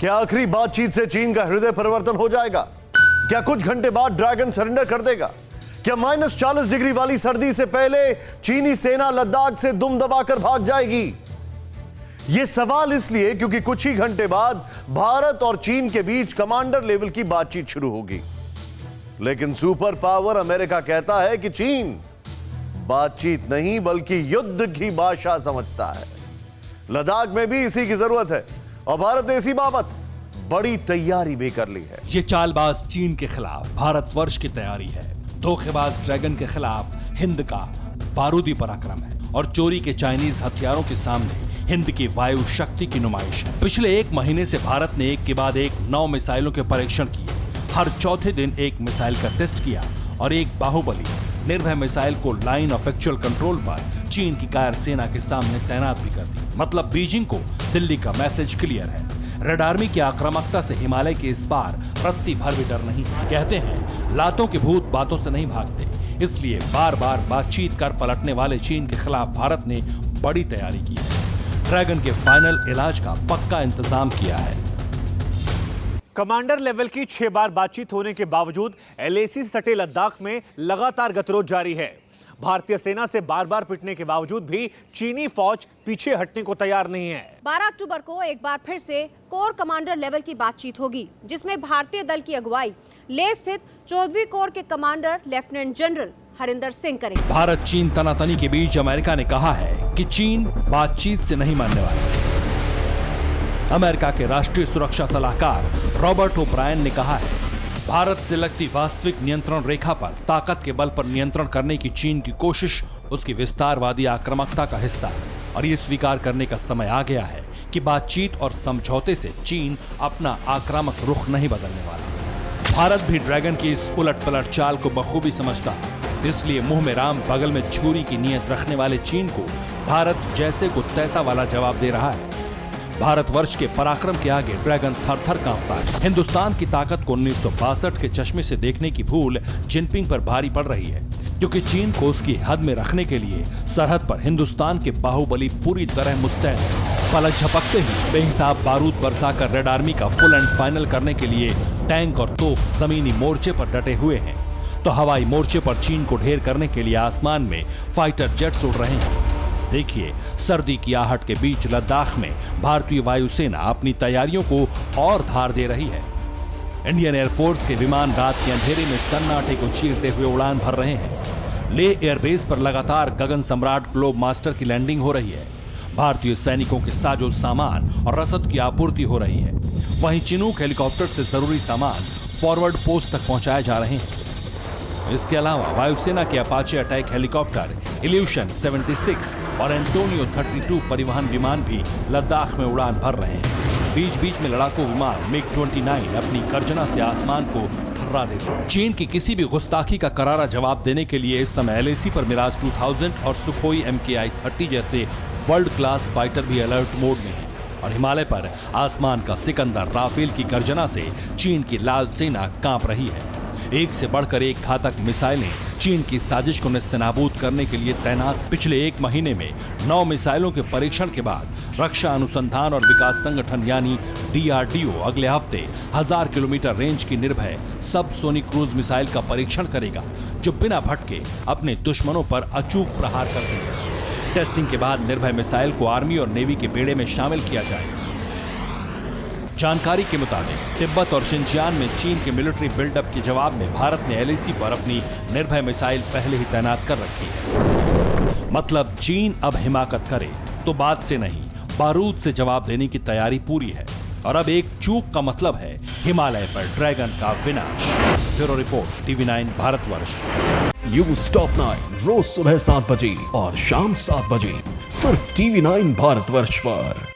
क्या आखिरी बातचीत से चीन का हृदय परिवर्तन हो जाएगा? क्या कुछ घंटे बाद ड्रैगन सरेंडर कर देगा? क्या -40 डिग्री वाली सर्दी से पहले चीनी सेना लद्दाख से दुम दबाकर भाग जाएगी? यह सवाल इसलिए क्योंकि कुछ ही घंटे बाद भारत और चीन के बीच कमांडर लेवल की बातचीत शुरू होगी। लेकिन सुपर पावर अमेरिका कहता है कि चीन बातचीत नहीं बल्कि युद्ध की भाषा समझता है। लद्दाख में भी इसी की जरूरत है और भारत ने इसी बाबत बड़ी तैयारी भी कर ली है। ये चालबाज चीन के खिलाफ भारतवर्ष की तैयारी है, धोखेबाज ड्रैगन के खिलाफ हिंद का बारूदी पराक्रम है और चोरी के चाइनीज हथियारों के सामने हिंद की वायु शक्ति की नुमाइश है। पिछले एक महीने से भारत ने एक के बाद एक 9 मिसाइलों के परीक्षण किए। हर चौथे दिन एक मिसाइल का टेस्ट किया और एक बाहुबली निर्भय मिसाइल को लाइन ऑफ एक्चुअल कंट्रोल पर चीन की कायर सेना के सामने तैनात भी कर दी। मतलब बीजिंग को दिल्ली का मैसेज क्लियर है। रेड आर्मी की आक्रामकता से हिमालय के इस पार रत्ती भर भी डर नहीं। कहते हैं लातों के भूत बातों से नहीं भागते, इसलिए बार बार बातचीत कर पलटने वाले चीन के खिलाफ भारत ने बड़ी तैयारी की है। ड्रैगन के फाइनल इलाज का पक्का इंतजाम किया है। कमांडर लेवल की 6 बार बातचीत होने के बावजूद एलएसी सटे लद्दाख में लगातार गतिरोध जारी है। भारतीय सेना से बार बार पिटने के बावजूद भी चीनी फौज पीछे हटने को तैयार नहीं है। 12 अक्टूबर को एक बार फिर से कोर कमांडर लेवल की बातचीत होगी, जिसमें भारतीय दल की अगुवाई लेह स्थित 14वीं कोर के commander lieutenant general Harinder Singh करेंगे। भारत चीन तनातनी के बीच अमेरिका ने कहा है कि चीन बातचीत से नहीं मानने वाला। अमेरिका के राष्ट्रीय सुरक्षा सलाहकार रॉबर्ट ओब्रायन ने कहा है, भारत से लगती वास्तविक नियंत्रण रेखा पर ताकत के बल पर नियंत्रण करने की चीन की कोशिश उसकी विस्तारवादी आक्रामकता का हिस्सा है और ये स्वीकार करने का समय आ गया है कि बातचीत और समझौते से चीन अपना आक्रामक रुख नहीं बदलने वाला। भारत भी ड्रैगन की इस उलट पलट चाल को बखूबी समझता है, इसलिए मुंह में राम बगल में छुरी की नीयत रखने वाले चीन को भारत जैसे को तैसा वाला जवाब दे रहा है। भारतवर्ष के पराक्रम के आगे ड्रैगन थर-थर कांपता है। हिंदुस्तान की ताकत को 1962 के चश्मे से देखने की भूल जिनपिंग पर भारी पड़ रही है, क्योंकि चीन को उसकी हद में रखने के लिए सरहद पर हिंदुस्तान के बाहुबली पूरी तरह मुस्तैद है। पलक झपकते ही बेहिसाब बारूद बरसाकर रेड आर्मी का फुल एंड फाइनल करने के लिए टैंक और तोप जमीनी मोर्चे पर डटे हुए हैं, तो हवाई मोर्चे पर चीन को ढेर करने के लिए आसमान में फाइटर जेट्स उड़ रहे हैं। देखिए, सर्दी की आहट के बीच लद्दाख में भारतीय वायुसेना अपनी तैयारियों को और धार दे रही है। इंडियन एयरफोर्स के विमान रात के अंधेरे में सन्नाटे को चीरते हुए उड़ान भर रहे हैं। लेह एयरबेस पर लगातार गगन सम्राट ग्लोब मास्टर की लैंडिंग हो रही है। भारतीय सैनिकों के साजो सामान और रसद की आपूर्ति हो रही है। वहीं चिनूक हेलीकॉप्टर से जरूरी सामान फॉरवर्ड पोस्ट तक पहुंचाए जा रहे हैं। इसके अलावा वायुसेना के अपाचे अटैक हेलीकॉप्टर इल्यूशन 76 और एंटोनियो 32 परिवहन विमान भी लद्दाख में उड़ान भर रहे हैं। बीच बीच में लड़ाकू विमान MiG-29 अपनी गर्जना से आसमान को थर्रा देते हैं। चीन की किसी भी गुस्ताखी का करारा जवाब देने के लिए इस समय एलएसी पर मिराज 2000 और सुखोई MKI-30 जैसे वर्ल्ड क्लास फाइटर भी अलर्ट मोड में हैं और हिमालय पर आसमान का सिकंदर राफेल की गर्जना से चीन की लाल सेना कांप रही है। एक से बढ़कर एक घातक मिसाइलें चीन की साजिश को नेस्तनाबूद करने के लिए तैनात। पिछले एक महीने में 9 मिसाइलों के परीक्षण के बाद रक्षा अनुसंधान और विकास संगठन यानी DRDO अगले हफ्ते 1000 किलोमीटर रेंज की निर्भय सब सोनिक क्रूज मिसाइल का परीक्षण करेगा, जो बिना भटके अपने दुश्मनों पर अचूक प्रहार कर देगा। टेस्टिंग के बाद निर्भय मिसाइल को आर्मी और नेवी के बेड़े में शामिल किया जाएगा। जानकारी के मुताबिक तिब्बत और शिनजियांग में चीन के मिलिट्री बिल्डअप के जवाब में भारत ने एलएसी पर अपनी निर्भय मिसाइल पहले ही तैनात कर रखी है। मतलब चीन अब हिमाकत करे तो बात से नहीं, बारूद से जवाब देने की तैयारी पूरी है और अब एक चूक का मतलब है हिमालय पर ड्रैगन का विनाश। Bureau report, TV9 Bharatvarsh. News top 9 रोज सुबह 7 बजे और शाम 7 बजे सिर्फ TV9 भारतवर्ष पर।